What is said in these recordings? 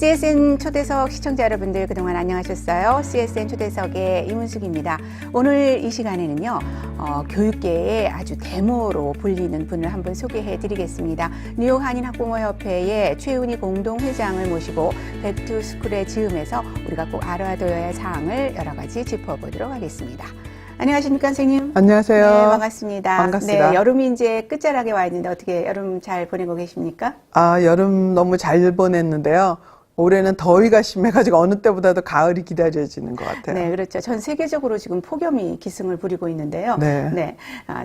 CSN 초대석 시청자 여러분들 그동안 안녕하셨어요? CSN 초대석의 이문숙입니다. 오늘 이 시간에는요, 교육계의 아주 대모로 불리는 분을 한번 소개해 드리겠습니다. 뉴욕 한인학부모협회의 최은희 공동회장을 모시고 백투스쿨의 즈음에서 우리가 꼭 알아둬야 할 사항을 여러 가지 짚어보도록 하겠습니다. 안녕하십니까, 선생님? 안녕하세요. 네, 반갑습니다. 반갑습니다. 네, 여름이 이제 끝자락에 와 있는데 어떻게 여름 잘 보내고 계십니까? 여름 너무 잘 보냈는데요. 올해는 더위가 심해가지고 어느 때보다도 가을이 기다려지는 것 같아요. 네, 그렇죠. 전 세계적으로 지금 폭염이 기승을 부리고 있는데요. 네.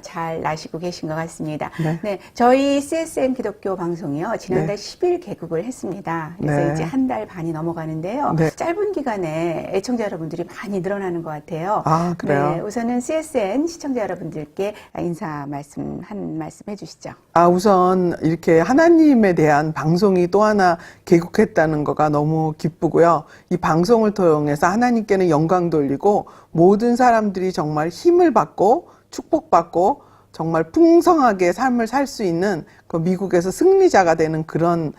잘 나시고 계신 것 같습니다. 네. 네, 저희 CSN 기독교 방송이요. 지난달 네. 10일 개국을 했습니다. 그래서 네. 이제 한 달 반이 넘어가는데요. 네. 짧은 기간에 애청자 여러분들이 많이 늘어나는 것 같아요. 아, 그래요? 네, 우선은 CSN 시청자 여러분들께 인사 말씀 해주시죠. 우선 이렇게 하나님에 대한 방송이 또 하나 개국했다는 거가 너무 기쁘고요. 이 방송을 통해서 하나님께는 영광 돌리고 모든 사람들이 정말 힘을 받고 축복받고 정말 풍성하게 삶을 살 수 있는 그 미국에서 승리자가 되는 그런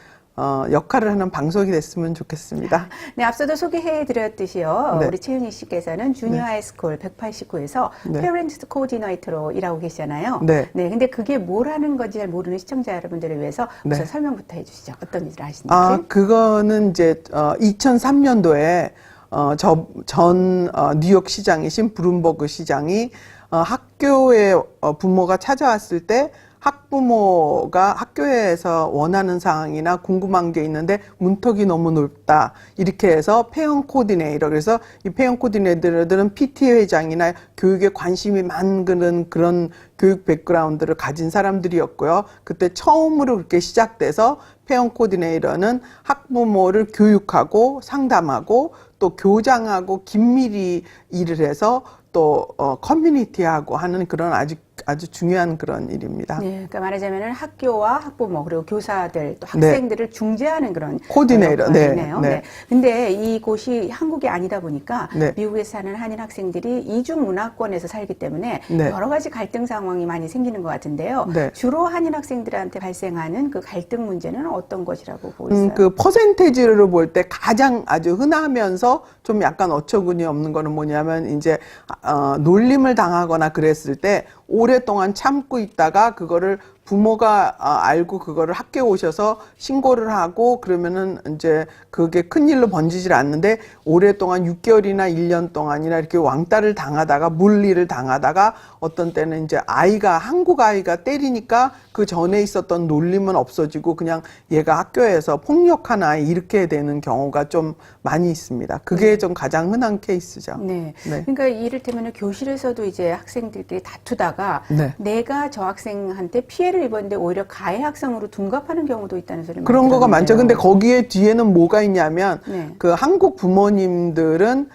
역할을 하는 방송이 됐으면 좋겠습니다. 네, 앞서도 소개해드렸듯이요. 네. 우리 최윤희 씨께서는 주니어 하이스쿨 189에서 네. 페어런트 코디네이터로 일하고 계시잖아요. 네. 네, 근데 그게 뭘 하는 건지 잘 모르는 시청자 여러분들을 위해서 우선 네. 설명부터 해주시죠. 어떤 일을 하시는지. 그거는 이제 2003년도에 전 뉴욕 시장이신 브룸버그 시장이 학교에 부모가 찾아왔을 때 학부모가 학교에서 원하는 사항이나 궁금한 게 있는데 문턱이 너무 높다. 이렇게 해서 페어 코디네이터. 그래서 이 페어 코디네이터들은 PTA 회장이나 교육에 관심이 많은 그런 교육 백그라운드를 가진 사람들이었고요. 그때 처음으로 그렇게 시작돼서 페어 코디네이터는 학부모를 교육하고 상담하고 또 교장하고 긴밀히 일을 해서 또 커뮤니티하고 하는 그런 아주 중요한 그런 일입니다. 네, 그러니까 말하자면 학교와 학부모 그리고 교사들 또 학생들을 중재하는 그런 코디네이터. 역할이네요. 네. 네. 근데 이곳이 한국이 아니다 보니까 네. 미국에 사는 한인 학생들이 이중 문화권에서 살기 때문에 네. 여러 가지 갈등 상황이 많이 생기는 것 같은데요. 네. 주로 한인 학생들한테 발생하는 그 갈등 문제는 어떤 것이라고 보고 있어요? 그 퍼센테이지로 볼 때 가장 아주 흔하면서 좀 약간 어처구니 없는 거는 뭐냐면 이제 놀림을 당하거나 그랬을 때 오랫동안 참고 있다가 그거를 부모가 알고 그거를 학교에 오셔서 신고를 하고 그러면은 이제 그게 큰일로 번지질 않는데 오랫동안 6개월이나 1년 동안이나 이렇게 왕따를 당하다가 물리를 당하다가 어떤 때는 이제 한국 아이가 때리니까 그 전에 있었던 놀림은 없어지고 그냥 얘가 학교에서 폭력한 아이 이렇게 되는 경우가 좀 많이 있습니다. 그게 좀 가장 흔한 케이스죠. 네. 네. 그러니까 이를테면 교실에서도 이제 학생들끼리 다투다가 네. 내가 저 학생한테 피해를 입었는데 오히려 가해 학생으로 둔갑하는 경우도 있다는 소리를 그런 거가 많죠. 근데 거기에 뒤에는 뭐가 있냐면 네. 그 한국 부모님들은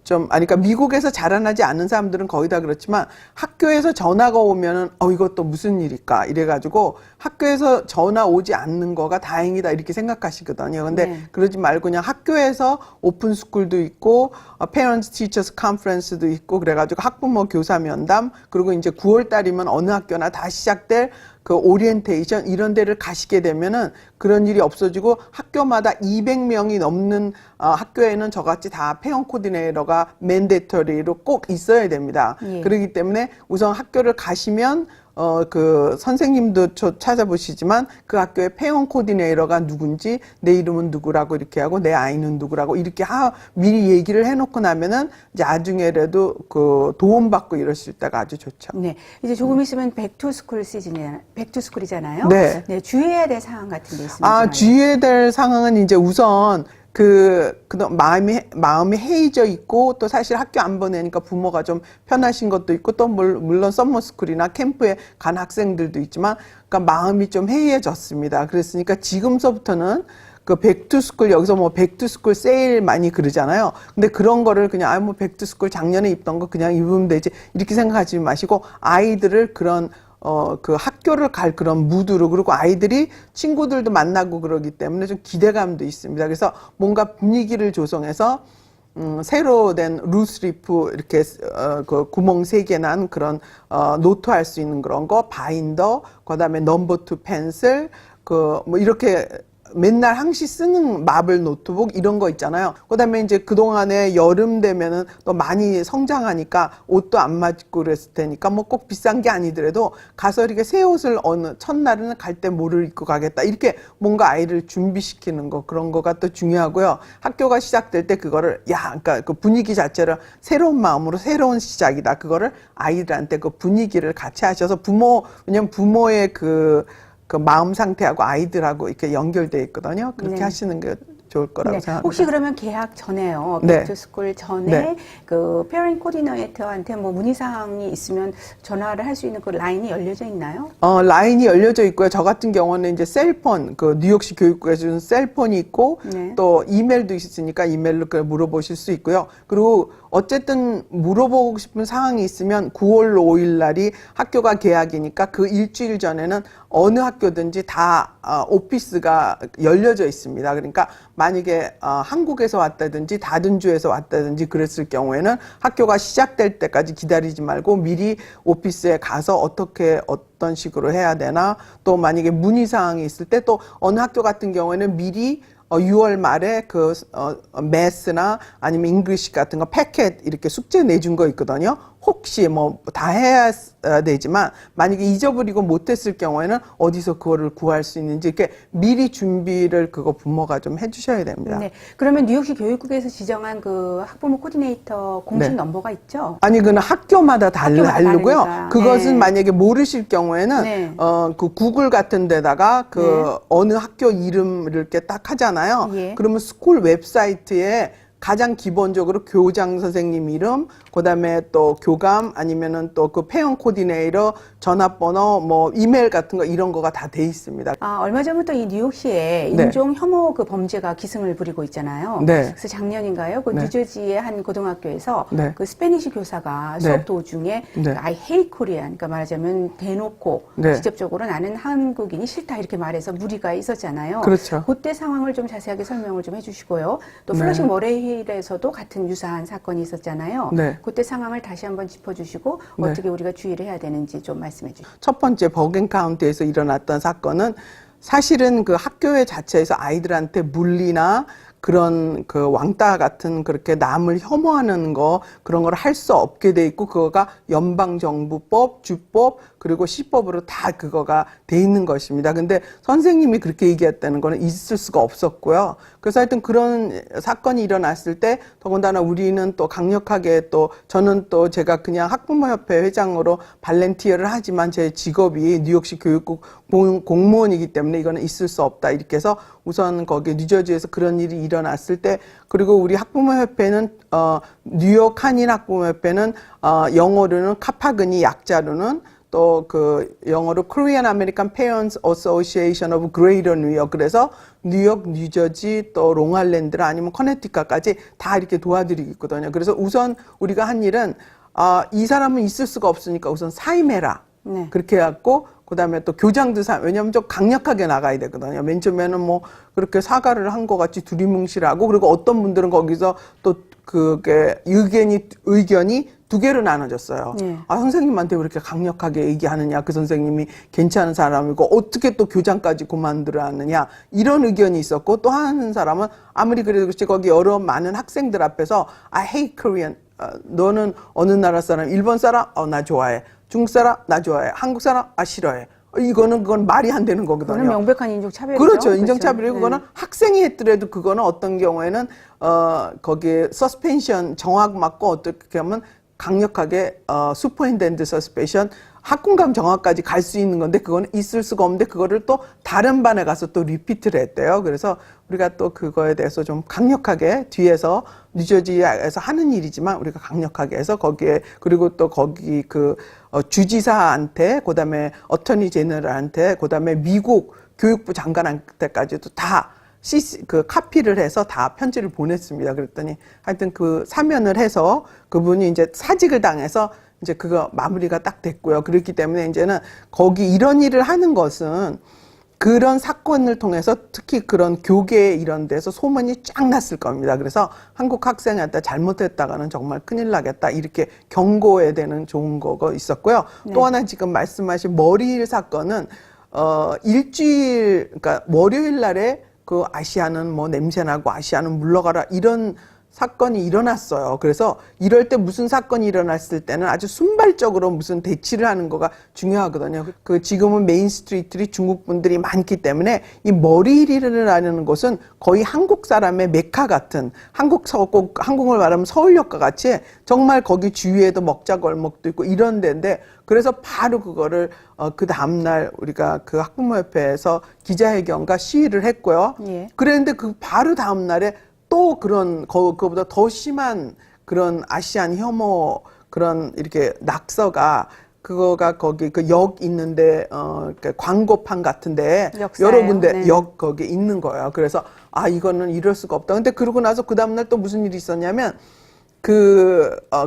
그러니까 미국에서 자라나지 않은 사람들은 거의 다 그렇지만 학교에서 전화가 오면은 이것도 무슨 일일까 이래가지고 학교에서 전화 오지 않는 거가 다행이다 이렇게 생각하시거든요. 근데 네. 그러지 말고 그냥 학교에서 오픈 스쿨도 있고 Parents Teachers Conference도 있고 그래가지고 학부모 교사 면담 그리고 이제 9월 달이면 어느 학교나 다 시작될 그 오리엔테이션 이런 데를 가시게 되면은 그런 일이 없어지고 학교마다 200명이 넘는 학교에는 저같이 다 페어 코디네이터가 맨데터리로 꼭 있어야 됩니다. 예. 그렇기 때문에 우선 학교를 가시면 그 선생님도 찾아보시지만 그 학교의 페어 코디네이터가 누군지 내 이름은 누구라고 이렇게 하고 내 아이는 누구라고 이렇게 미리 얘기를 해놓고 나면은 이제 나중에라도 그 도움받고 이럴 수 있다가 아주 좋죠. 네. 이제 조금 있으면 백투스쿨 백투스쿨이잖아요. 네. 네. 주의해야 될 사항 같은 게 있습니다. 주의해야 될 상황은 이제 우선 마음이 해이져 있고 또 사실 학교 안 보내니까 부모가 좀 편하신 것도 있고 또 물론 서머스쿨이나 캠프에 간 학생들도 있지만 그러니까 마음이 좀 해이해졌습니다. 그랬으니까 지금서부터는 그 백투스쿨 여기서 뭐 백투스쿨 세일 많이 그러잖아요. 근데 그런 거를 그냥 백투스쿨 작년에 입던 거 그냥 입으면 되지 이렇게 생각하지 마시고 아이들을 그런 그 학교를 갈 그런 무드로 그리고 아이들이 친구들도 만나고 그러기 때문에 좀 기대감도 있습니다. 그래서 뭔가 분위기를 조성해서 새로 된 루스리프 이렇게 그 구멍 3개 난 그런 노트할 수 있는 그런 거 바인더 그다음에 넘버 2 펜슬 그 뭐 이렇게 맨날 항시 쓰는 마블 노트북 이런 거 있잖아요. 그다음에 이제 그동안에 여름 되면은 또 많이 성장하니까 옷도 안 맞고 그랬을 테니까 뭐 꼭 비싼 게 아니더라도 가서 이렇게 새 옷을 어느 첫날은 갈 때 뭐를 입고 가겠다 이렇게 뭔가 아이를 준비시키는 거 그런 거가 또 중요하고요. 학교가 시작될 때 그거를 그러니까 그 분위기 자체를 새로운 마음으로 새로운 시작이다. 그거를 아이들한테 그 분위기를 같이 하셔서 왜냐면 부모의 그 마음 상태하고 아이들하고 이렇게 연결돼 있거든요. 그렇게 네. 하시는 게 좋을 거라고 네. 생각합니다. 혹시 그러면 개학 전에요, 네. 백투스쿨 전에 네. 그 페어링 코디네이터한테 뭐 문의사항이 있으면 전화를 할 수 있는 그 라인이 열려져 있나요? 라인이 열려져 있고요. 저 같은 경우는 이제 셀폰, 그 뉴욕시 교육국에서 주는 셀폰이 있고 네. 또 이메일도 있으니까 이메일로 물어보실 수 있고요. 그리고 어쨌든 물어보고 싶은 사항이 있으면 9월 5일 날이 학교가 개학이니까 그 일주일 전에는 어느 학교든지 다 오피스가 열려져 있습니다. 그러니까 만약에 한국에서 왔다든지 다른 주에서 왔다든지 그랬을 경우에는 학교가 시작될 때까지 기다리지 말고 미리 오피스에 가서 어떤 식으로 해야 되나, 또 만약에 문의사항이 있을 때 또 어느 학교 같은 경우에는 미리 6월 말에 그 매스나 아니면 잉글리시 같은 거 패켓 이렇게 숙제 내준 거 있거든요. 혹시 뭐 다 해야 되지만 만약에 잊어버리고 못했을 경우에는 어디서 그거를 구할 수 있는지 이렇게 미리 준비를 그거 부모가 좀 해주셔야 됩니다. 네. 그러면 뉴욕시 교육국에서 지정한 그 학부모 코디네이터 공식 네. 넘버가 있죠? 아니 그는 학교마다 다르고요. 다르니까. 그것은 네. 만약에 모르실 경우에는 네. 그 구글 같은 데다가 그 네. 어느 학교 이름을 이렇게 딱 하잖아요. 예. 그러면 스쿨 웹사이트에 가장 기본적으로 교장 선생님 이름, 그다음에 또 교감 아니면은 또 그 페어 코디네이터 전화번호 뭐 이메일 같은 거 이런 거가 다 돼 있습니다. 얼마 전부터 이 뉴욕시에 네. 인종 혐오 그 범죄가 기승을 부리고 있잖아요. 네. 그래서 작년인가요? 그 네. 뉴저지의 한 고등학교에서 네. 그 스페니시 교사가 네. 수업 도중에 네. I hate Korean, 그러니까 말하자면 대놓고 네. 직접적으로 나는 한국인이 싫다 이렇게 말해서 무리가 있었잖아요. 그렇죠. 그때 상황을 좀 자세하게 설명을 좀 해주시고요. 또 네. 플러싱 머레힐에서도 같은 유사한 사건이 있었잖아요. 네. 그때 상황을 다시 한번 짚어주시고 네. 어떻게 우리가 주의를 해야 되는지 좀 말씀해 주시죠. 첫 번째 버겐 카운티에서 일어났던 사건은 사실은 그 학교 자체에서 아이들한테 물리나 그런 그 왕따 같은 그렇게 남을 혐오하는 거 그런 걸 할 수 없게 돼 있고 그거가 연방정부법, 주법 그리고 시법으로 다 그거가 돼 있는 것입니다. 근데 선생님이 그렇게 얘기했다는 거는 있을 수가 없었고요. 그래서 하여튼 그런 사건이 일어났을 때 더군다나 우리는 또 강력하게 또 저는 또 제가 그냥 학부모협회 회장으로 발렌티어를 하지만 제 직업이 뉴욕시 교육국 공무원이기 때문에 이거는 있을 수 없다 이렇게 해서 우선 거기 뉴저지에서 그런 일이 일어났을 때 그리고 우리 학부모협회는 뉴욕 한인 학부모협회는 영어로는 카파그니 약자로는 또 그 영어로 Korean American Parents Association of Greater New York 그래서 뉴욕, 뉴저지 또 롱아일랜드 아니면 커네티컷까지 다 이렇게 도와드리고 있거든요. 그래서 우선 우리가 한 일은 이 사람은 있을 수가 없으니까 우선 사임해라. 네. 그렇게 해갖고 그다음에 또 교장도 왜냐면 좀 강력하게 나가야 되거든요. 맨 처음에는 뭐 그렇게 사과를 한 것 같이 두리뭉실하고 그리고 어떤 분들은 거기서 또 그게 의견이 두 개로 나눠졌어요. 네. 선생님한테 왜 이렇게 강력하게 얘기하느냐. 그 선생님이 괜찮은 사람이고 어떻게 또 교장까지 그만두라느냐. 이런 의견이 있었고 또 한 사람은 아무리 그래도 그렇지 거기 여러 많은 학생들 앞에서 I hate Korean. 너는 어느 나라 사람? 일본 사람? 나 좋아해. 중국 사람? 나 좋아해. 한국 사람? 싫어해. 그건 말이 안 되는 거거든요. 그거는 명백한 인종차별이죠. 그렇죠. 인종차별이고 네. 그거는 학생이 했더라도 그거는 어떤 경우에는 거기에 서스펜션 정학 맞고 어떻게 하면 강력하게 슈퍼인텐드 서스펜션 학군감 정학까지 갈 수 있는 건데 그거는 있을 수가 없는데 그거를 또 다른 반에 가서 또 리피트를 했대요. 그래서 우리가 또 그거에 대해서 좀 강력하게 뒤에서 뉴저지에서 하는 일이지만 우리가 강력하게 해서 거기에 그리고 또 거기 그 주지사한테 그다음에 어터니 제너럴한테 그다음에 미국 교육부 장관한테까지도 다 카피를 해서 다 편지를 보냈습니다. 그랬더니 하여튼 그 사면을 해서 그분이 이제 사직을 당해서 이제 그거 마무리가 딱 됐고요. 그렇기 때문에 이제는 거기 이런 일을 하는 것은 그런 사건을 통해서 특히 그런 교계 이런 데서 소문이 쫙 났을 겁니다. 그래서 한국 학생한테 잘못했다가는 정말 큰일 나겠다. 이렇게 경고해야 되는 좋은 거가 있었고요. 네. 또 하나 지금 말씀하신 머리일 사건은 일주일 그러니까 월요일 날에 그 아시아는 뭐 냄새나고 아시아는 물러가라 이런 사건이 일어났어요. 그래서 이럴 때 무슨 사건이 일어났을 때는 아주 순발적으로 무슨 대치를 하는 거가 중요하거든요. 그 지금은 메인 스트리트리 중국 분들이 많기 때문에 이 머리힐이라는 곳은 거의 한국 사람의 메카 같은 한국을 말하면 서울역과 같이 정말 거기 주위에도 먹자골목도 있고 이런 데인데 그래서 바로 그거를 그 다음날 우리가 그 학부모협회에서 기자회견과 시위를 했고요. 예. 그랬는데 그 바로 다음날에 또 그거보다 더 심한 그런 아시안 혐오 그런 이렇게 낙서가 그거가 거기 그 역 있는데 그러니까 광고판 같은데 역사예요. 여러 군데 네. 역 거기 있는 거예요. 그래서 아 이거는 이럴 수가 없다. 근데 그러고 나서 그 다음날 또 무슨 일이 있었냐면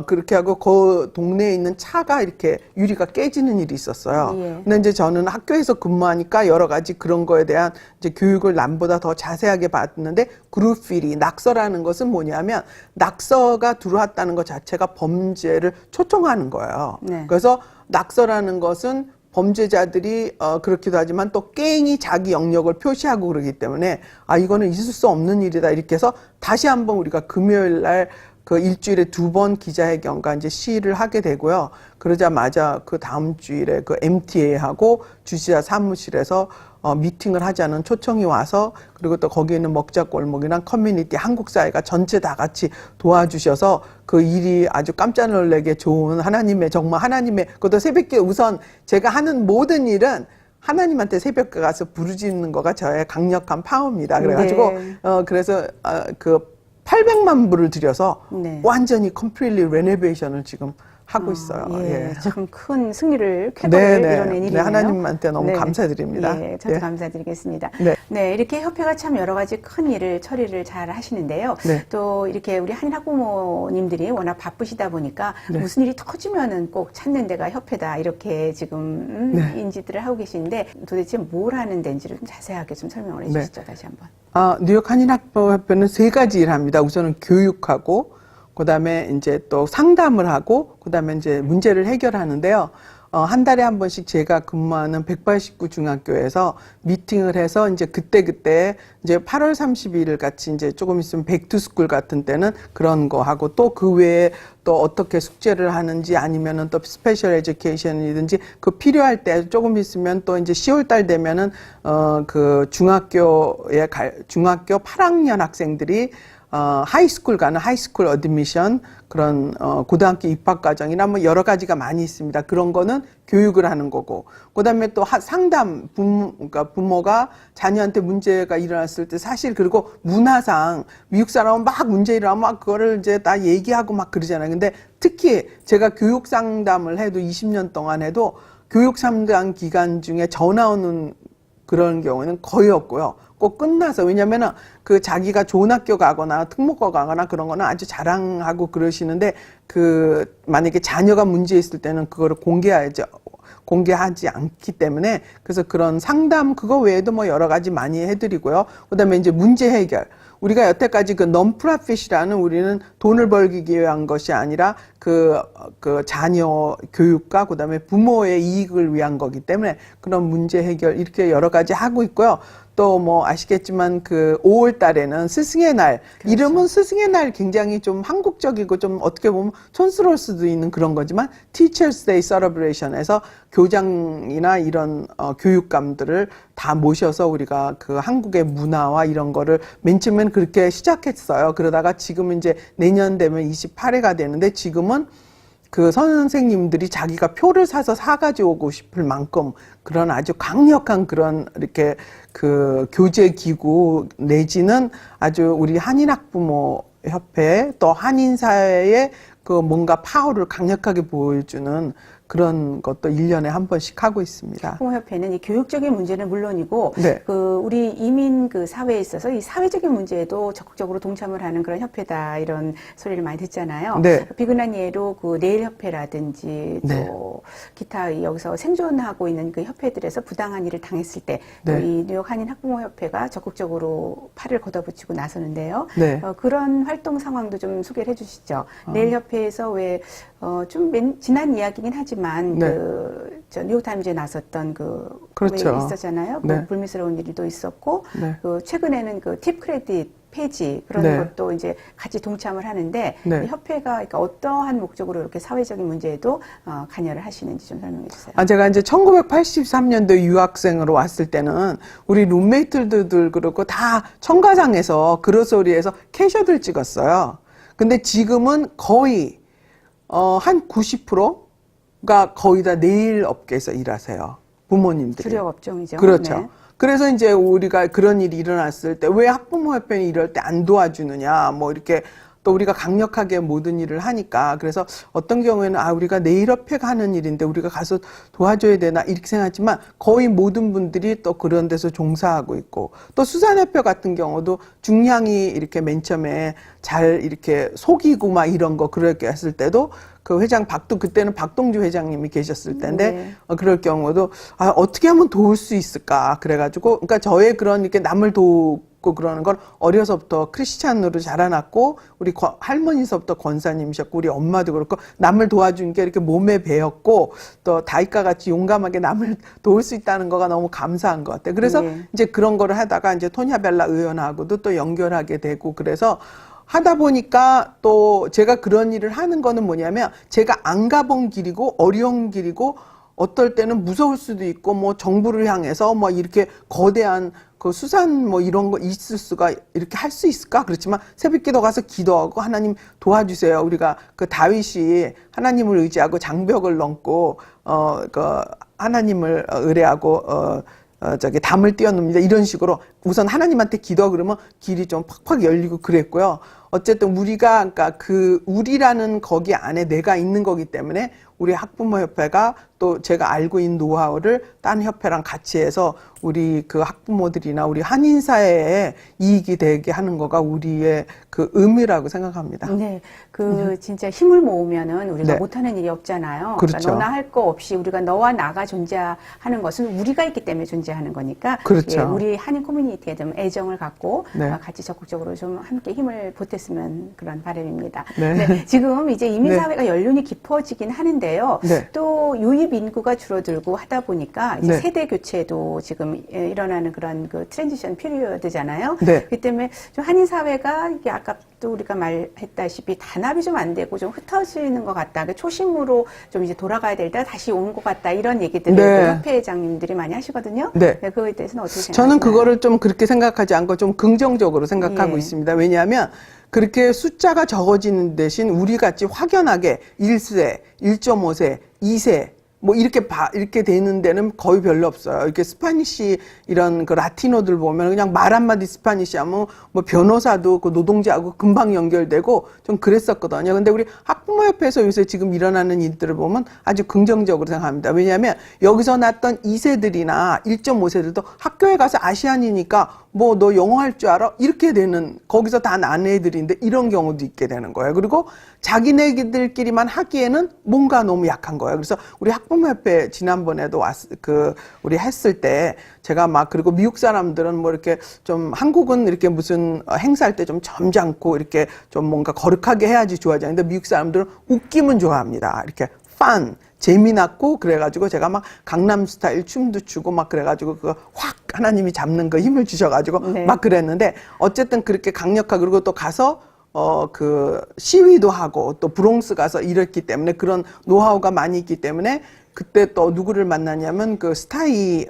그렇게 하고 그 동네에 있는 차가 이렇게 유리가 깨지는 일이 있었어요. 예. 근데 이제 저는 학교에서 근무하니까 여러 가지 그런 거에 대한 이제 교육을 남보다 더 자세하게 받는데 그루피리, 낙서라는 것은 뭐냐면 낙서가 들어왔다는 것 자체가 범죄를 초청하는 거예요. 네. 그래서 낙서라는 것은 범죄자들이 그렇기도 하지만 또 깽이 자기 영역을 표시하고 그러기 때문에 아 이거는 있을 수 없는 일이다 이렇게 해서 다시 한번 우리가 금요일 날 그 일주일에 2번 기자회견과 이제 시위를 하게 되고요. 그러자마자 그 다음 주일에 그 MTA하고 주지사 사무실에서 미팅을 하자는 초청이 와서 그리고 또 거기 있는 먹자골목이랑 커뮤니티 한국 사회가 전체 다 같이 도와주셔서 그 일이 아주 깜짝 놀라게 좋은 하나님의 정말 하나님의 그것도 새벽에 우선 제가 하는 모든 일은 하나님한테 새벽에 가서 부르짖는 거가 저의 강력한 파워입니다. 그래가지고 네. 그래서 그 800만 불을 들여서 네. 완전히 컴플리트 레노베이션을 지금 하고 있어요. 예, 예. 참 큰 승리를 쾌거를 이뤄낸 일이네요. 네, 하나님한테 너무 네. 감사드립니다. 예, 저도 예. 감사드리겠습니다. 네. 네, 이렇게 협회가 참 여러 가지 큰 일을 처리를 잘 하시는데요. 네. 또 이렇게 우리 한인 학부모님들이 워낙 바쁘시다 보니까 네. 무슨 일이 터지면은 꼭 찾는 데가 협회다 이렇게 지금 네. 인지들을 하고 계신데 도대체 뭘 하는 데인지를 좀 자세하게 좀 설명을 해주시죠. 다시 한번. 뉴욕 한인학부모협회는 3가지 일을 합니다. 우선은 교육하고, 그 다음에 이제 또 상담을 하고, 그 다음에 이제 문제를 해결하는데요. 한 달에 한 번씩 제가 근무하는 189 중학교에서 미팅을 해서 이제 그때 이제 8월 30일 같이 이제 조금 있으면 백투스쿨 같은 때는 그런 거 하고 또 그 외에 또 어떻게 숙제를 하는지 아니면은 또 스페셜 에듀케이션이든지 그 필요할 때 조금 있으면 또 이제 10월 달 되면은 그 중학교 8학년 학생들이 하이스쿨 가는 하이스쿨 어드미션 그런 고등학교 입학 과정이나 뭐 여러 가지가 많이 있습니다. 그런 거는 교육을 하는 거고 그다음에 또 상담 그러니까 부모가 자녀한테 문제가 일어났을 때 사실 그리고 문화상 미국 사람은 막 문제 일어나면 막 그거를 이제 다 얘기하고 막 그러잖아요. 근데 특히 제가 교육 상담을 해도 20년 동안 해도 교육 상담 기간 중에 전화 오는 그런 경우는 거의 없고요. 꼭 끝나서 왜냐면은 그 자기가 좋은 학교 가거나 특목고 가거나 그런 거는 아주 자랑하고 그러시는데 그 만약에 자녀가 문제 있을 때는 그거를 공개하지 않기 때문에 그래서 그런 상담 그거 외에도 뭐 여러 가지 많이 해드리고요. 그다음에 이제 문제 해결. 우리가 여태까지 그 non-profit이라는 우리는 돈을 벌기 위한 것이 아니라 그 자녀 교육과 그다음에 부모의 이익을 위한 거기 때문에 그런 문제 해결 이렇게 여러 가지 하고 있고요. 또 뭐 아시겠지만 그 5월 달에는 스승의 날. 그렇죠. 이름은 스승의 날 굉장히 좀 한국적이고 좀 어떻게 보면 촌스러울 수도 있는 그런 거지만 Teachers Day Celebration에서 교장이나 이런 교육감들을 다 모셔서 우리가 그 한국의 문화와 이런 거를 맨 처음엔 그렇게 시작했어요. 그러다가 지금 이제 내년 되면 28회가 되는데 지금은 그 선생님들이 자기가 표를 사가지고 오고 싶을 만큼 그런 아주 강력한 그런 이렇게 그 교제 기구 내지는 아주 우리 한인학부모 협회 또 한인사회의 그 뭔가 파워를 강력하게 보여주는 그런 것도 1년에 한 번씩 하고 있습니다. 학부모협회는 이 교육적인 문제는 물론이고 네. 그 우리 이민 그 사회에 있어서 이 사회적인 문제에도 적극적으로 동참을 하는 그런 협회다 이런 소리를 많이 듣잖아요. 네. 비근한 예로 그 네일협회라든지 네. 또 기타 여기서 생존하고 있는 그 협회들에서 부당한 일을 당했을 때 또 네. 이 뉴욕 한인 학부모협회가 적극적으로 팔을 걷어붙이고 나서는데요. 네. 그런 활동 상황도 좀 소개를 해주시죠. 네일협회에서 왜 좀 지난 이야기긴 하지만 하지만 네. 저 뉴욕타임즈에 나섰던 그 그렇죠. 왜 있었잖아요. 네. 그 불미스러운 일도 있었고 네. 그 최근에는 그 팁 크레딧 폐지 그런 네. 것도 이제 같이 동참을 하는데 네. 이 협회가 그러니까 어떠한 목적으로 이렇게 사회적인 문제에도 관여를 하시는지 좀 설명해 주세요. 제가 이제 1983년도 유학생으로 왔을 때는 우리 룸메이트들 그렇고 다 청가상에서 그로소리에서 캐셔들 찍었어요. 근데 지금은 거의 한 90%가 거의 다 네일 업계에서 일하세요. 부모님들이. 주력 업종이죠. 그렇죠. 네. 그래서 이제 우리가 그런 일이 일어났을 때 왜 학부모협회는 이럴 때 안 도와주느냐 뭐 이렇게 또 우리가 강력하게 모든 일을 하니까 그래서 어떤 경우에는 우리가 네일협회가 하는 일인데 우리가 가서 도와줘야 되나 이렇게 생각하지만 거의 모든 분들이 또 그런 데서 종사하고 있고 또 수산협회 같은 경우도 중량이 이렇게 맨 처음에 잘 이렇게 속이고 막 이런 거 그렇게 했을 때도 그 회장 그때는 박동주 회장님이 계셨을 때인데 그럴 경우도 어떻게 하면 도울 수 있을까 그래가지고 그러니까 저의 그런 이렇게 남을 돕고 그러는 건 어려서부터 크리스찬으로 자라났고 우리 할머니서부터 권사님이셨고 우리 엄마도 그렇고 남을 도와주는 게 이렇게 몸에 배었고 또 다윗과 같이 용감하게 남을 도울 수 있다는 거가 너무 감사한 것 같아요. 그래서 이제 그런 거를 하다가 이제 토냐벨라 의원하고도 또 연결하게 되고 그래서 하다 보니까 또 제가 그런 일을 하는 거는 뭐냐면 제가 안 가본 길이고 어려운 길이고 어떨 때는 무서울 수도 있고 뭐 정부를 향해서 뭐 이렇게 거대한 그 수산 뭐 이런 거 있을 수가 이렇게 할 수 있을까? 그렇지만 새벽기도 가서 기도하고 하나님 도와주세요. 우리가 그 다윗이 하나님을 의지하고 장벽을 넘고 그 하나님을 의뢰하고 담을 뛰어넘니다. 이런 식으로 우선 하나님한테 기도하고 그러면 길이 좀 팍팍 열리고 그랬고요. 어쨌든 우리가 그러니까 그 우리라는 거기 안에 내가 있는 거기 때문에 우리 학부모협회가 또 제가 알고 있는 노하우를 딴 협회랑 같이 해서 우리 그 학부모들이나 우리 한인사회에 이익이 되게 하는 거가 우리의 그 의미라고 생각합니다. 네. 진짜 힘을 모으면은 우리가 네. 못하는 일이 없잖아요. 그렇죠. 그러니까 너나 할 거 없이 우리가 너와 나가 존재하는 것은 우리가 있기 때문에 존재하는 거니까. 그렇죠. 예, 우리 한인 커뮤니티에 좀 애정을 갖고 네. 같이 적극적으로 좀 함께 힘을 보탰으면 그런 바람입니다. 네. 네, 지금 이제 이민사회가 연륜이 깊어지긴 하는데요. 네. 또 유입 인구가 줄어들고 하다 보니까 이제 네. 세대 교체도 지금 일어나는 그런 그 트랜지션 피리어드잖아요. 네. 그렇기 때문에 좀 한인 사회가 이게 아까 또 우리가 말했다시피 단합이 좀 안 되고 좀 흩어지는 것 같다. 그 초심으로 좀 이제 돌아가야 될 때 다시 온 것 같다. 이런 얘기들을 네. 그 협회 회장님들이 많이 하시거든요. 네. 네, 그거에 대해서는 어떻게 생각하세요? 저는 그거를 좀 그렇게 생각하지 않고 좀 긍정적으로 생각하고 예. 있습니다. 왜냐하면 그렇게 숫자가 적어지는 대신 우리 같이 확연하게 1세, 1.5세, 2세 뭐 이렇게 되는 데는 거의 별로 없어요. 이렇게 스파니시 이런 그 라티노들 보면 그냥 말 한마디 스파니시 하면 뭐 변호사도 그 노동자하고 금방 연결되고 좀 그랬었거든요. 근데 우리 학부모협회에서 요새 지금 일어나는 일들을 보면 아주 긍정적으로 생각합니다. 왜냐하면 여기서 났던 2세들이나 1.5세들도 학교에 가서 아시안이니까 뭐 너 영어 할 줄 알아? 이렇게 되는 거기서 다 난 애들인데 이런 경우도 있게 되는 거예요. 그리고 자기네들끼리만 하기에는 뭔가 너무 약한 거예요. 그래서 우리 학부모협회 지난번에도 우리 했을 때 제가 막 그리고 미국 사람들은 뭐 이렇게 좀 한국은 이렇게 무슨 행사할 때 좀 점잖고 이렇게 좀 뭔가 거룩하게 해야지 좋아하잖아요. 근데 미국 사람들은 웃기면 좋아합니다. 이렇게 재미났고 그래가지고 제가 막 강남 스타일 춤도 추고 막 그래가지고 그거 확 하나님이 잡는 거 힘을 주셔가지고 네. 막 그랬는데 어쨌든 그렇게 강력하게 그리고 또 가서 그 시위도 하고 또 브롱스 가서 이랬기 때문에 그런 노하우가 많이 있기 때문에 그때 또 누구를 만나냐면 그 스타이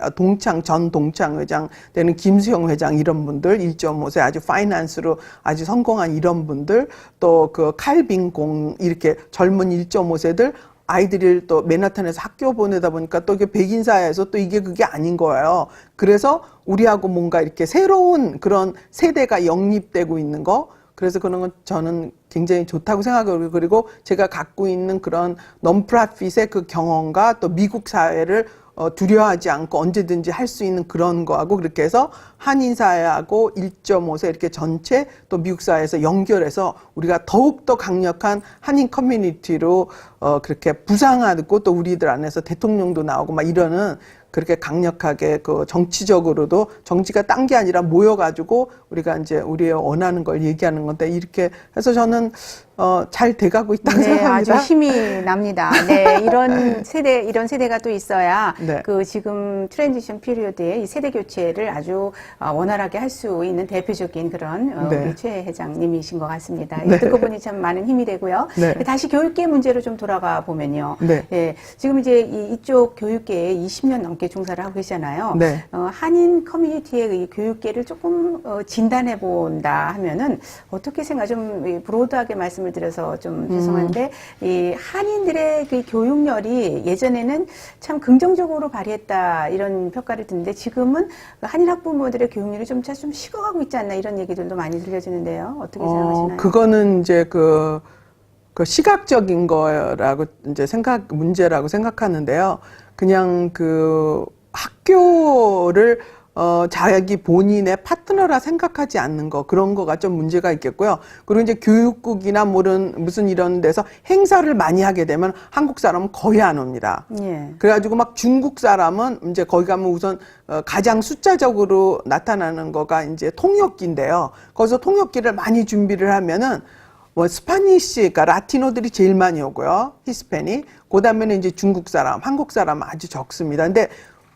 전 동창 회장 되는 김수영 회장 이런 분들 1.5세 아주 파이낸스로 아주 성공한 이런 분들 또 그 칼빈공 이렇게 젊은 1.5세들 아이들을 또 맨하탄에서 학교 보내다 보니까 또 이게 백인사회에서 또 이게 그게 아닌 거예요. 그래서 우리하고 뭔가 이렇게 새로운 그런 세대가 영립되고 있는 거. 그래서 그런 건 저는 굉장히 좋다고 생각하고 그리고 제가 갖고 있는 그런 non-profit의 그 경험과 또 미국 사회를 두려워하지 않고 언제든지 할 수 있는 그런 거하고 그렇게 해서 한인 사회하고 1.5세 이렇게 전체 또 미국 사회에서 연결해서 우리가 더욱더 강력한 한인 커뮤니티로 그렇게 부상하고 또 우리들 안에서 대통령도 나오고 막 이러는 그렇게 강력하게 그 정치적으로도 정치가 딴 게 아니라 모여가지고 우리가 이제 우리의 원하는 걸 얘기하는 건데 이렇게 해서 저는 잘 돼가고 있다고 네, 생각합니다. 아주 힘이 납니다. 네, 이런 세대가 또 있어야 네. 그 지금 트랜지션 피리어드에 이 세대 교체를 아주 원활하게 할 수 있는 대표적인 그런 네. 우리 최 회장님이신 것 같습니다. 네. 듣고 보니 참 많은 힘이 되고요. 네. 다시 교육계 문제로 좀 돌아가 보면요. 네. 예, 지금 이제 이쪽 교육계에 20년 넘게 종사를 하고 계시잖아요. 네. 한인 커뮤니티의 이 교육계를 조금 진단해 본다 하면은 어떻게 생각 좀 브로드하게 말씀을 드려서 좀 죄송한데 이 한인들의 그 교육열이 예전에는 참 긍정적으로 발휘했다 이런 평가를 듣는데 지금은 한인 학부모들의 교육열이 좀 식어가고 있지 않나 이런 얘기들도 많이 들려지는데요. 어떻게 생각하시나요? 그거는 이제 그 시각적인 거라고 이제 문제라고 생각하는데요. 그냥 그 학교를 자기 본인의 파트너라 생각하지 않는 거, 그런 거가 좀 문제가 있겠고요. 그리고 이제 교육국이나 무슨 이런 데서 행사를 많이 하게 되면 한국 사람은 거의 안 옵니다. 예. 그래가지고 막 중국 사람은 이제 거기 가면 우선 가장 숫자적으로 나타나는 거가 이제 통역기인데요. 거기서 통역기를 많이 준비를 하면은 뭐 스파니시, 그러니까 라티노들이 제일 많이 오고요. 히스패닉. 그다음에는 이제 중국 사람, 한국 사람 아주 적습니다. 근데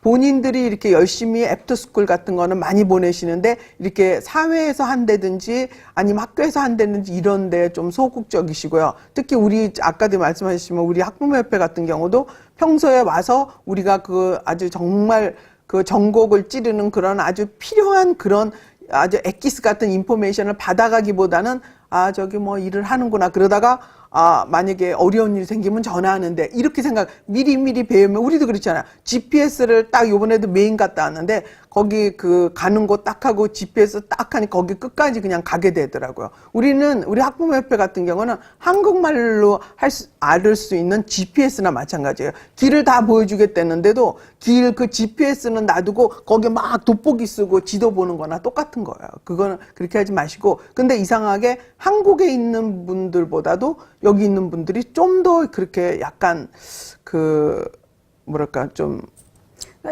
본인들이 이렇게 열심히 애프터스쿨 같은 거는 많이 보내시는데 이렇게 사회에서 한다든지 아니면 학교에서 한다든지 이런 데 좀 소극적이시고요. 특히 우리 아까도 말씀하셨지만 우리 학부모협회 같은 경우도 평소에 와서 우리가 그 아주 정말 그 전곡을 찌르는 그런 아주 필요한 그런 아주 엑기스 같은 인포메이션을 받아가기보다는 저기 뭐 일을 하는구나 그러다가 만약에 어려운 일이 생기면 전화하는데 이렇게 미리 배우면 우리도 그렇잖아요. GPS를 딱 요번에도 메인 갔다 왔는데 거기 그 가는 곳 딱 하고 GPS 딱 하니 거기 끝까지 그냥 가게 되더라고요. 우리 학부모협회 같은 경우는 한국말로 알을 수 있는 GPS나 마찬가지예요. 길을 다 보여주겠다는데도 그 GPS는 놔두고 거기 막 돋보기 쓰고 지도 보는 거나 똑같은 거예요. 그거는 그렇게 하지 마시고. 근데 이상하게 한국에 있는 분들보다도 여기 있는 분들이 좀 더 그렇게 약간 좀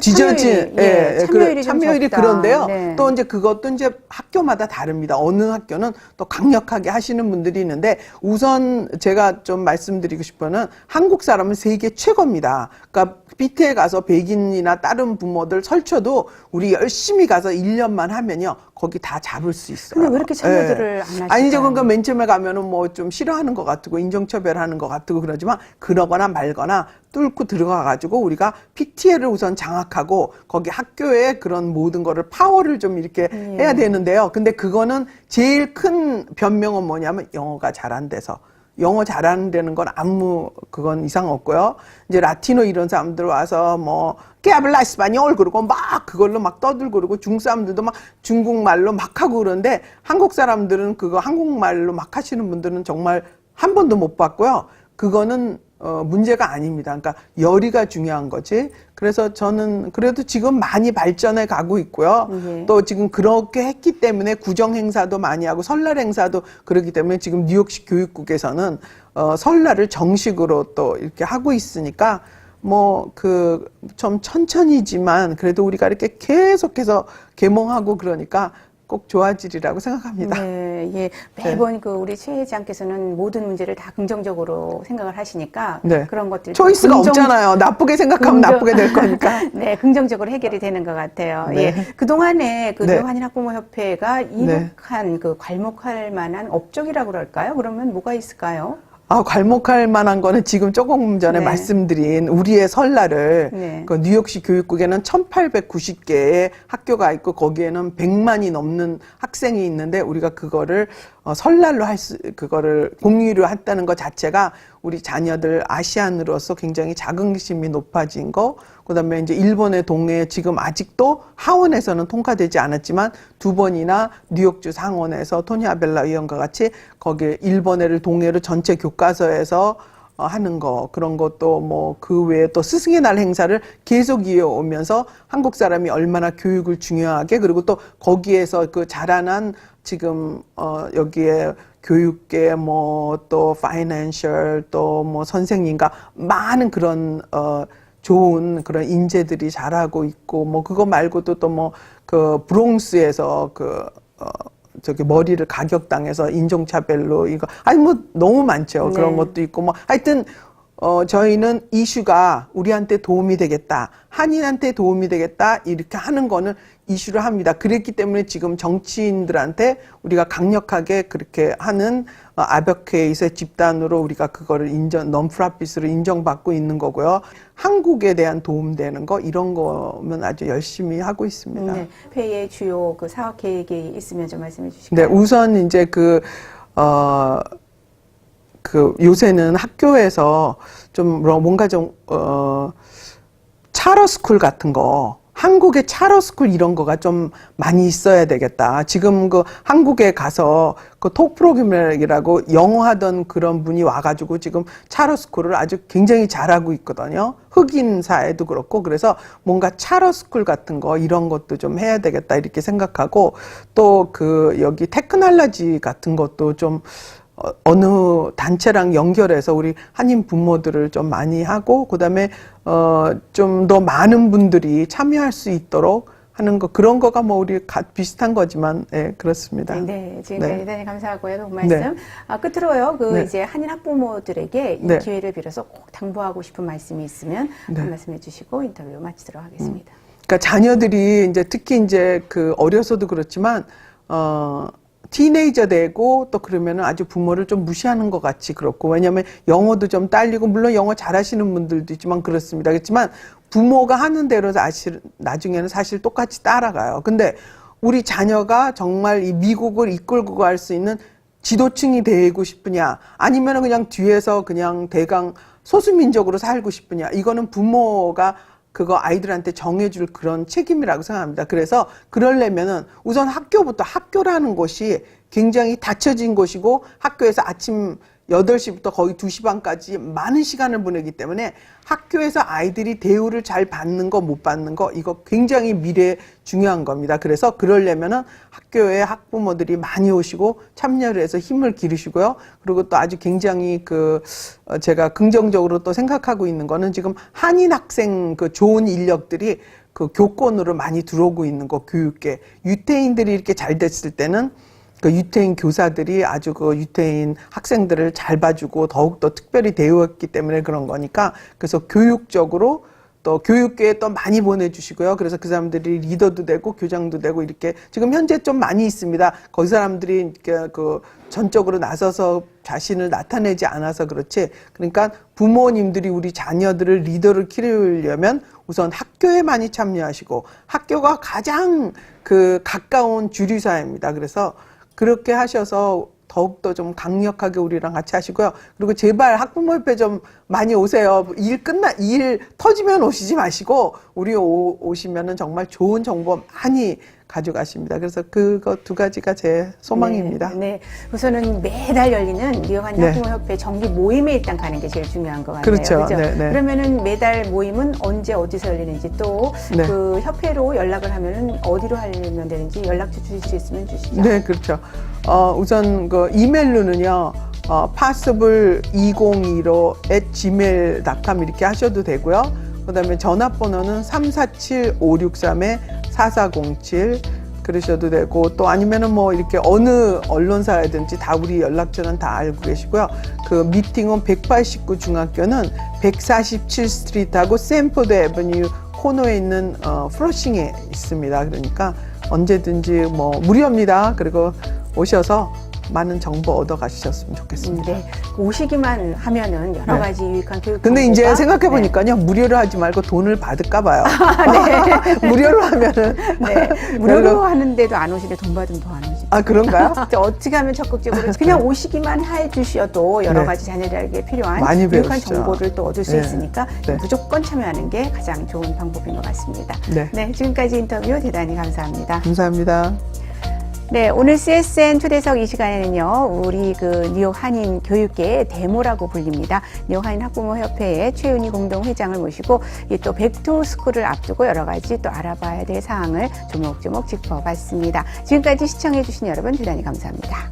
참여율이 그런데요. 네. 또 이제 그것도 이제 학교마다 다릅니다. 어느 학교는 또 강력하게 하시는 분들이 있는데 우선 제가 좀 말씀드리고 싶어는 한국 사람은 세계 최고입니다. 그러니까 BT에 가서 백인이나 다른 부모들 설쳐도 우리 열심히 가서 1년만 하면요. 거기 다 잡을 수 있어요. 근데 왜 이렇게 참여들을 안 하실까요? 아니죠. 그러니까 맨 처음에 가면은 뭐 좀 싫어하는 것 같고 인종차별하는 것 같고 그러지만 그러거나 말거나 뚫고 들어가가지고 우리가 PTA를 우선 장악하고 거기 학교에 그런 모든 거를 파워를 좀 이렇게 해야 되는데요. 근데 그거는 제일 큰 변명은 뭐냐면 영어가 잘 안 돼서. 영어 잘하는 데는 건 그건 이상 없고요. 이제 라티노 이런 사람들 와서 que habla español 그러고 막 그걸로 막 떠들고 그러고 중국 사람들도 막 중국말로 막 하고 그러는데 한국 사람들은 그거 한국말로 막 하시는 분들은 정말 한 번도 못 봤고요. 그거는 문제가 아닙니다. 그러니까 열의가 중요한 거지. 그래서 저는 그래도 지금 많이 발전해 가고 있고요. 또 지금 그렇게 했기 때문에 구정 행사도 많이 하고 설날 행사도 그렇기 때문에 지금 뉴욕시 교육국에서는 설날을 정식으로 또 이렇게 하고 있으니까 좀 천천히지만 그래도 우리가 이렇게 계속해서 계몽하고 그러니까 꼭 좋아지리라고 생각합니다. 네, 예. 매번 우리 최 회장께서는 모든 문제를 다 긍정적으로 생각을 하시니까 네. 그런 것들 초이스가 없잖아요. 나쁘게 생각하면 나쁘게 될 거니까. 네, 긍정적으로 해결이 되는 것 같아요. 네. 예. 그동안에 네. 한인 학부모협회가 이룩한 괄목할 만한 업적이라고 그럴까요? 그러면 뭐가 있을까요? 괄목할 만한 거는 지금 조금 전에 네. 말씀드린 우리의 설날을 네. 그 뉴욕시 교육국에는 1890개의 학교가 있고 거기에는 100만이 넘는 학생이 있는데 우리가 그거를 설날로 그거를 공유를 했다는 것 자체가 우리 자녀들 아시안으로서 굉장히 자긍심이 높아진 거. 그다음에 이제 일본의 동해에 지금 아직도 하원에서는 통과되지 않았지만 2번이나 뉴욕주 상원에서 토니 아벨라 의원과 같이 거기 일본해를 동해를 전체 교과서에서 하는 거 그런 것도 그 외에 또 스승의 날 행사를 계속 이어오면서 한국 사람이 얼마나 교육을 중요하게 그리고 또 거기에서 그 자라난 지금 여기에 교육계 또 파이낸셜 또 선생님과 많은 그런 좋은 그런 인재들이 잘하고 있고 그거 말고도 또 그 브롱스에서 저기 머리를 가격당해서 인종차별로 이거 아니 뭐 너무 많죠. 네. 그런 것도 있고 뭐 하여튼 저희는 이슈가 우리한테 도움이 되겠다, 한인한테 도움이 되겠다 이렇게 하는 거는 이슈를 합니다. 그랬기 때문에 지금 정치인들한테 우리가 강력하게 그렇게 하는 아베케이스의 집단으로 우리가 그거를 non-profit으로 인정받고 있는 거고요. 한국에 대한 도움되는 거 이런 거면 아주 열심히 하고 있습니다. 네. 회의 주요 그 사업 계획이 있으면 좀 말씀해 주실까요? 네, 우선 이제 요새는 학교에서 좀 뭔가 차러스쿨 같은 거, 한국의 차러스쿨 이런 거가 좀 많이 있어야 되겠다. 지금 한국에 가서 톡 프로그램이라고 영어 하던 그런 분이 와가지고 지금 차러스쿨을 아주 굉장히 잘하고 있거든요. 흑인 사회도 그렇고, 그래서 뭔가 차러스쿨 같은 거 이런 것도 좀 해야 되겠다 이렇게 생각하고, 또 여기 테크놀로지 같은 것도 좀 어느 단체랑 연결해서 우리 한인 부모들을 좀 많이 하고, 그다음에 좀 더 많은 분들이 참여할 수 있도록 하는 거, 그런 거가 뭐 우리 비슷한 거지만, 예, 그렇습니다. 네, 지금까지 네. 대단히 감사하고요. 도움 말씀. 네. 끝으로요, 네. 이제 한인 학부모들에게 이 네. 기회를 빌어서 꼭 당부하고 싶은 말씀이 있으면 네. 한 말씀해 주시고 인터뷰 마치도록 하겠습니다. 그러니까 자녀들이 이제 특히 이제 어려서도 그렇지만, 티네이저 되고 또 그러면은 아주 부모를 좀 무시하는 것 같이 그렇고, 왜냐하면 영어도 좀 딸리고, 물론 영어 잘하시는 분들도 있지만 그렇습니다. 그렇지만 부모가 하는 대로 나중에는 사실 똑같이 따라가요. 근데 우리 자녀가 정말 이 미국을 이끌고 갈 수 있는 지도층이 되고 싶으냐, 아니면 그냥 뒤에서 그냥 대강 소수민족으로 살고 싶으냐, 이거는 부모가 그거 아이들한테 정해줄 그런 책임이라고 생각합니다. 그래서 그러려면은 우선 학교라는 곳이 굉장히 닫혀진 곳이고, 학교에서 아침 8시부터 거의 2시 반까지 많은 시간을 보내기 때문에 학교에서 아이들이 대우를 잘 받는 거 못 받는 거 이거 굉장히 미래에 중요한 겁니다. 그래서 그러려면은 학교에 학부모들이 많이 오시고 참여를 해서 힘을 기르시고요. 그리고 또 아주 굉장히 제가 긍정적으로 또 생각하고 있는 거는 지금 한인 학생 좋은 인력들이 교권으로 많이 들어오고 있는 거, 교육계. 유태인들이 이렇게 잘 됐을 때는 유태인 교사들이 아주 유태인 학생들을 잘 봐주고 더욱더 특별히 대우했기 때문에 그런 거니까, 그래서 교육적으로 또 교육계에 또 많이 보내주시고요. 그래서 그 사람들이 리더도 되고 교장도 되고 이렇게 지금 현재 좀 많이 있습니다. 거기 사람들이 전적으로 나서서 자신을 나타내지 않아서 그렇지. 그러니까 부모님들이 우리 자녀들을 리더를 키우려면 우선 학교에 많이 참여하시고, 학교가 가장 가까운 주류사회입니다. 그래서 그렇게 하셔서 더욱더 좀 강력하게 우리랑 같이 하시고요. 그리고 제발 학부모협회 좀 많이 오세요. 일 터지면 오시지 마시고, 우리 오시면은 정말 좋은 정보 많이 가져가십니다. 그래서 그거 두 가지가 제 소망입니다. 네, 네. 우선은 매달 열리는 뉴욕 한인 네. 학부모협회 정기 모임에 일단 가는 게 제일 중요한 것 같아요. 그렇죠. 그죠? 네, 네. 그러면은 매달 모임은 언제 어디서 열리는지, 또 네. 협회로 연락을 하면은 어디로 하면 되는지 연락처 주실 수 있으면 주시죠. 네, 그렇죠. 우선 이메일로는요, possible2015@gmail.com 이렇게 하셔도 되고요. 그다음에 전화번호는 347-563-4407 그러셔도 되고, 또 아니면은 뭐 이렇게 어느 언론사라든지 다 우리 연락처는 다 알고 계시고요. 미팅은 189 중학교는 147 스트리트하고 샌포드 애버뉴 코너에 있는 플러싱에 있습니다. 그러니까 언제든지 뭐 무료입니다. 그리고 오셔서 많은 정보 얻어 가셨으면 좋겠습니다. 네. 오시기만 하면은 여러 네. 가지 유익한 교육 근데 정보가, 이제 생각해 보니까요, 무료로 하지 말고 돈을 받을까 봐요. 네. 무료로 하면은 네. 무료로 하는데도 안 오시는데 돈 받으면 더 안 오시죠. 그런가요? 어떻게 하면 적극적으로 그냥 오시기만 해 주셔도 여러 네. 가지 자녀들에게 필요한 많이 유익한 배우시죠. 정보를 또 얻을 수 네. 있으니까 네. 무조건 참여하는 게 가장 좋은 방법인 것 같습니다. 네. 네, 지금까지 인터뷰 대단히 감사합니다. 감사합니다. 네, 오늘 CSN 초대석 이 시간에는요, 우리 뉴욕 한인 교육계의 데모라고 불립니다. 뉴욕 한인 학부모협회의 최은희 공동회장을 모시고 또 백투스쿨을 앞두고 여러 가지 또 알아봐야 될 사항을 조목조목 짚어봤습니다. 지금까지 시청해주신 여러분 대단히 감사합니다.